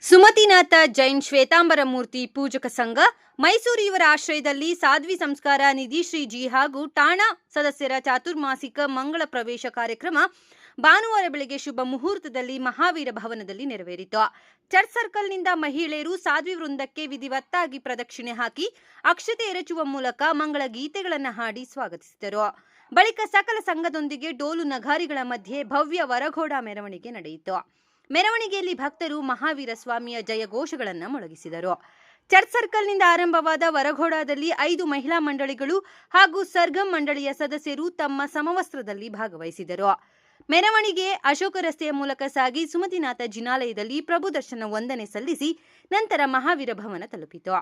ಸುಮತಿನಾಥ ಜೈನ್ ಶ್ವೇತಾಂಬರ ಮೂರ್ತಿ ಪೂಜಕ ಸಂಘ ಮೈಸೂರು ಇವರ ಆಶ್ರಯದಲ್ಲಿ ಸಾಧ್ವಿ ಸಂಸ್ಕಾರ ನಿಧಿ ಶ್ರೀಜಿ ಹಾಗೂ ಠಾಣಾ ಸದಸ್ಯರ ಚಾತುರ್ಮಾಸಿಕ ಮಂಗಳ ಪ್ರವೇಶ ಕಾರ್ಯಕ್ರಮ ಭಾನುವಾರ ಬೆಳಗ್ಗೆ ಶುಭ ಮುಹೂರ್ತದಲ್ಲಿ ಮಹಾವೀರ ಭವನದಲ್ಲಿ ನೆರವೇರಿತು. ಚರ್ಚ್ ಸರ್ಕಲ್ನಿಂದ ಮಹಿಳೆಯರು ಸಾಧ್ವಿ ವೃಂದಕ್ಕೆ ವಿಧಿವತ್ತಾಗಿ ಪ್ರದಕ್ಷಿಣೆ ಹಾಕಿ ಅಕ್ಷತೆ ಎರಚುವ ಮೂಲಕ ಮಂಗಳ ಗೀತೆಗಳನ್ನು ಹಾಡಿ ಸ್ವಾಗತಿಸಿದರು. ಬಳಿಕ ಸಕಲ ಸಂಘದೊಂದಿಗೆ ಡೋಲು ನಗಾರಿಗಳ ಮಧ್ಯೆ ಭವ್ಯ ವರಘೋಡ ಮೆರವಣಿಗೆ ನಡೆಯಿತು. ಮೆರವಣಿಗೆಯಲ್ಲಿ ಭಕ್ತರು ಮಹಾವೀರ ಸ್ವಾಮಿಯ ಜಯಘೋಷಗಳನ್ನು ಮೊಳಗಿಸಿದರು. ಚರ್ಚ್ ಸರ್ಕಲ್ನಿಂದ ಆರಂಭವಾದ ವರಘೋಡದಲ್ಲಿ 5 ಮಹಿಳಾ ಮಂಡಳಿಗಳು ಹಾಗೂ ಸರ್ಗಮ್ ಮಂಡಳಿಯ ಸದಸ್ಯರು ತಮ್ಮ ಸಮವಸ್ತ್ರದಲ್ಲಿ ಭಾಗವಹಿಸಿದರು. ಮೆರವಣಿಗೆ ಅಶೋಕ ರಸ್ತೆಯ ಮೂಲಕ ಸಾಗಿ ಸುಮತಿನಾಥ ಜಿನಾಲಯದಲ್ಲಿ ಪ್ರಭು ದರ್ಶನ ವಂದನೆ ಸಲ್ಲಿಸಿ ನಂತರ ಮಹಾವೀರ ಭವನ ತಲುಪಿತು.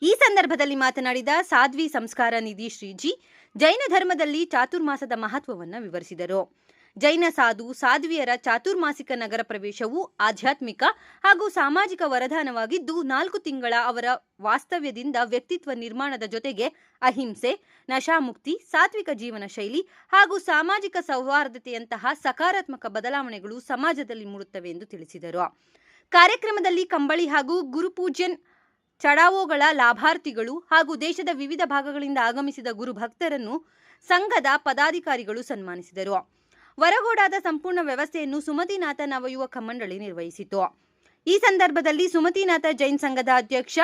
ಈ ಸಂದರ್ಭದಲ್ಲಿ ಮಾತನಾಡಿದ ಸಾಧ್ವಿ ಸಂಸ್ಕಾರ ನಿಧಿ ಶ್ರೀಜಿ ಜೈನ ಧರ್ಮದಲ್ಲಿ ಚಾತುರ್ಮಾಸದ ಮಹತ್ವವನ್ನು ವಿವರಿಸಿದರು. ಜೈನ ಸಾಧ್ವಿಯರ ಚಾತುರ್ಮಾಸಿಕ ನಗರ ಪ್ರವೇಶವು ಆಧ್ಯಾತ್ಮಿಕ ಹಾಗೂ ಸಾಮಾಜಿಕ ವರದಾನವಾಗಿದ್ದು 4 ತಿಂಗಳ ಅವರ ವಾಸ್ತವ್ಯದಿಂದ ವ್ಯಕ್ತಿತ್ವ ನಿರ್ಮಾಣದ ಜೊತೆಗೆ ಅಹಿಂಸೆ, ನಶಾಮುಕ್ತಿ, ಸಾತ್ವಿಕ ಜೀವನ ಶೈಲಿ ಹಾಗೂ ಸಾಮಾಜಿಕ ಸೌಹಾರ್ದತೆಯಂತಹ ಸಕಾರಾತ್ಮಕ ಬದಲಾವಣೆಗಳು ಸಮಾಜದಲ್ಲಿ ಮೂಡುತ್ತವೆ ಎಂದು ತಿಳಿಸಿದರು. ಕಾರ್ಯಕ್ರಮದಲ್ಲಿ ಕಂಬಳಿ ಹಾಗೂ ಗುರುಪೂಜ್ಯನ್ ಚಡಾವೋಗಳ ಲಾಭಾರ್ಥಿಗಳು ಹಾಗೂ ದೇಶದ ವಿವಿಧ ಭಾಗಗಳಿಂದ ಆಗಮಿಸಿದ ಗುರುಭಕ್ತರನ್ನು ಸಂಘದ ಪದಾಧಿಕಾರಿಗಳು ಸನ್ಮಾನಿಸಿದರು. ವರಘೋಡದ ಸಂಪೂರ್ಣ ವ್ಯವಸ್ಥೆಯನ್ನು ಸುಮತಿನಾಥ ನವಯುವಕ ಮಂಡಳಿ ನಿರ್ವಹಿಸಿತು. ಈ ಸಂದರ್ಭದಲ್ಲಿ ಸುಮತಿನಾಥ ಜೈನ್ ಸಂಘದ ಅಧ್ಯಕ್ಷ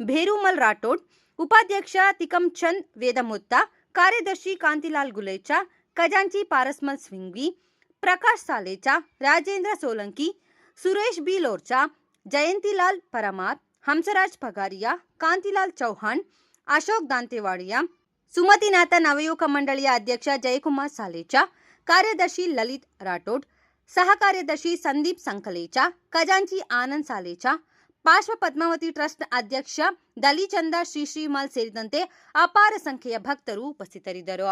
ಭೇರುಮಲ್ ರಾಠೋಡ್, ಉಪಾಧ್ಯಕ್ಷ ತಿಕಮ್ಚಂದ್ ವೇದಮುತ್ತ, ಕಾರ್ಯದರ್ಶಿ ಕಾಂತಿಲಾಲ್ ಗುಲೇಚಾ, ಖಜಾಂಚಿ ಪಾರಸ್ಮಲ್ ಸ್ವಿಂಗ್ವಿ, ಪ್ರಕಾಶ್ ಸಾಲೇಚಾ, ರಾಜೇಂದ್ರ ಸೋಲಂಕಿ, ಸುರೇಶ್ ಬಿ ಲೋರ್ಚಾ, ಜಯಂತಿಲಾಲ್ ಪರಮಾರ್, ಹಂಸರಾಜ್ ಪಗಾರಿಯಾ, ಕಾಂತಿಲಾಲ್ ಚೌಹಾಣ್, ಅಶೋಕ್ ದಾಂತೆವಾಡಿಯಾ, ಸುಮತಿನಾಥ ನವಯುವಕ ಮಂಡಳಿಯ ಅಧ್ಯಕ್ಷ ಜಯಕುಮಾರ್ ಸಾಲೇಚಾ, ಕಾರ್ಯದರ್ಶಿ ಲಲಿತ್ ರಾಠೋಡ್, ಸಹ ಕಾರ್ಯದರ್ಶಿ ಸಂದೀಪ್ ಸಂಕಲೇಚಾ, ಖಜಾಂಚಿ ಆನಂದ್ ಸಾಲೇಚಾ, ಪಾರ್ಶ್ವ ಪದ್ಮಾವತಿ ಟ್ರಸ್ಟ್ ಅಧ್ಯಕ್ಷ ದಲಿಚಂದ ಶ್ರೀಶ್ರೀಮಾಲ್ ಸೇರಿದಂತೆ ಅಪಾರ ಸಂಖ್ಯೆಯ ಭಕ್ತರು ಉಪಸ್ಥಿತರಿದ್ದರು.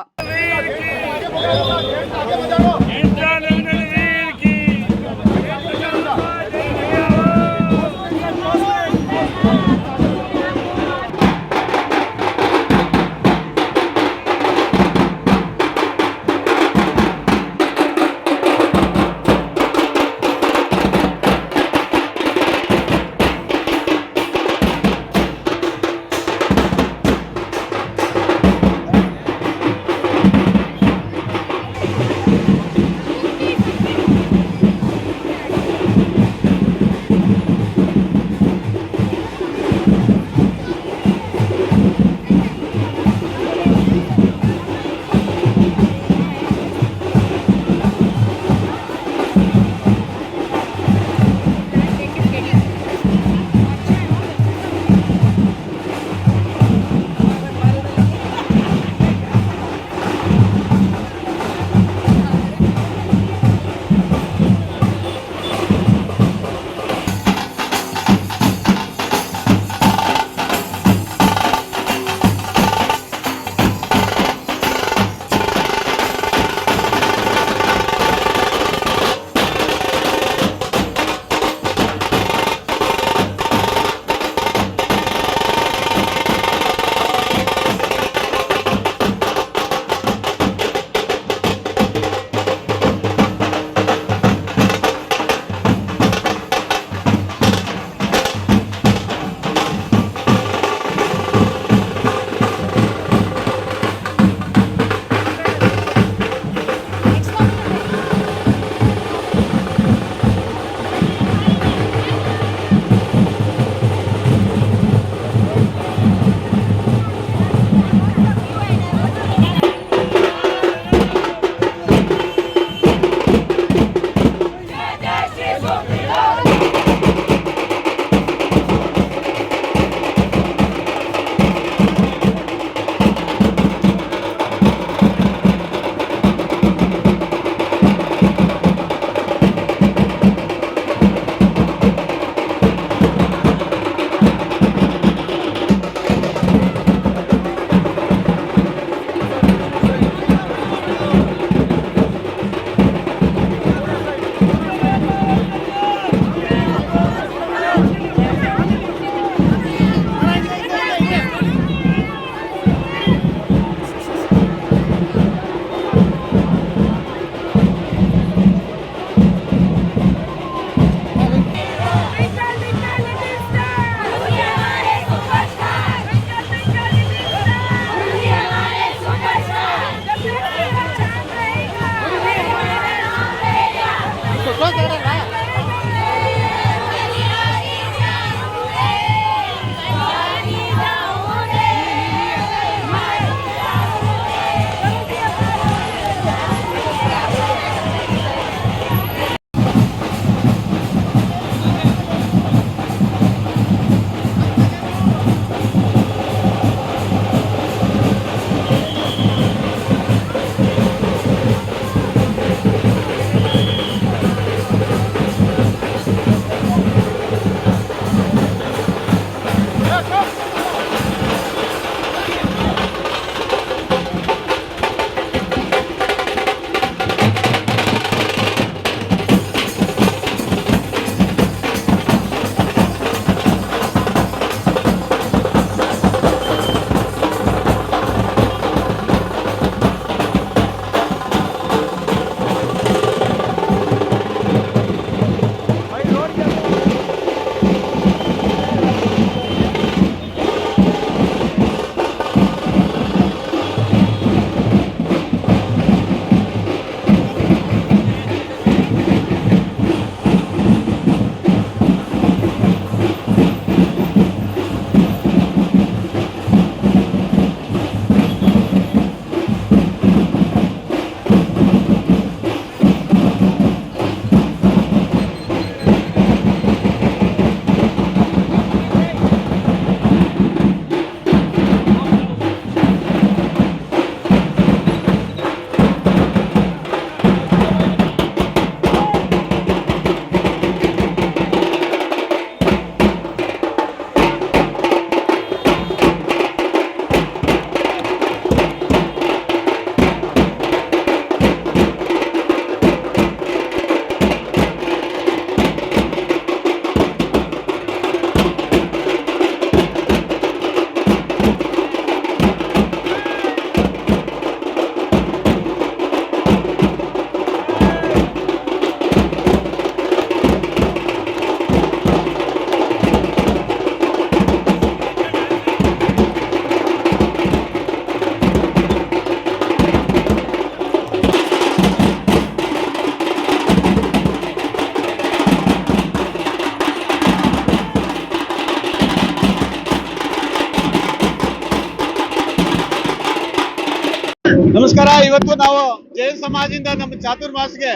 ನಮಸ್ಕಾರ. ಇವತ್ತು ನಾವು ಜೈನ ಸಮಾಜದಿಂದ ನಮ್ಮ ಚಾತುರ್ಮಾಸ್ಗೆ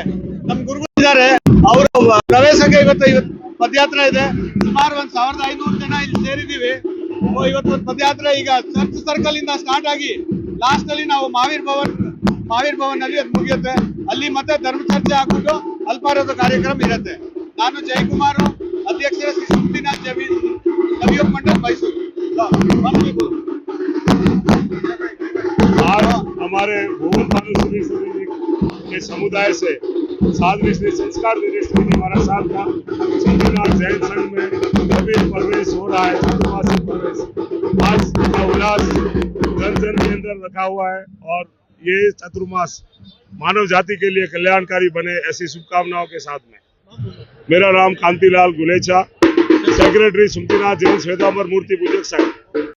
ನಮ್ಮ ಗುರುಗಳಿದ್ದಾರೆ, ಅವರು ಪ್ರವೇಶಕ್ಕೆ ಇವತ್ತು ಪದಯಾತ್ರೆ ಇದೆ. ಸುಮಾರು 1500 ಜನ ಇಲ್ಲಿ ಸೇರಿದ್ದೀವಿ. ಇವತ್ತು ಒಂದು ಪದಯಾತ್ರೆ ಈಗ ಚರ್ಚ್ ಸರ್ಕಲ್ ಇಂದ ಸ್ಟಾರ್ಟ್ ಆಗಿ ಲಾಸ್ಟ್ ಅಲ್ಲಿ ನಾವು ಮಹಾವೀರ್ ಭವನ್ ಅಲ್ಲಿ ಅದು ಮುಗಿಯುತ್ತೆ. ಅಲ್ಲಿ ಮತ್ತೆ ಧರ್ಮ ಚರ್ಚೆ ಹಾಕೊಂಡು ಅಲ್ಪಾರದ ಕಾರ್ಯಕ್ರಮ ಇರುತ್ತೆ. ನಾನು ಜಯಕುಮಾರ್, ಅಧ್ಯಕ್ಷರ ಶ್ರೀ ಸುಮತಿನಾಥ್ ನವಯುಗ ಮಂಡಲ್ ಮೈಸೂರು. आज हमारे भुवन भानुश्री के समुदाय से साध्वी श्री संस्कार निदेशक जी हमारा साथ था। सुमतिनाथ जैन संघ में नवीन प्रवेश हो रहा है, चतुर्मासिक प्रवेश। आज का उल्लास जन जन के अंदर रखा हुआ है और ये चतुर्मास मानव जाति के लिए कल्याणकारी बने, ऐसी शुभकामनाओं के साथ में मेरा नाम कांतिलाल गुलेचा, सेक्रेटरी सुमतिनाथ जैन श्वेतांबर मूर्ति पूजक संघ।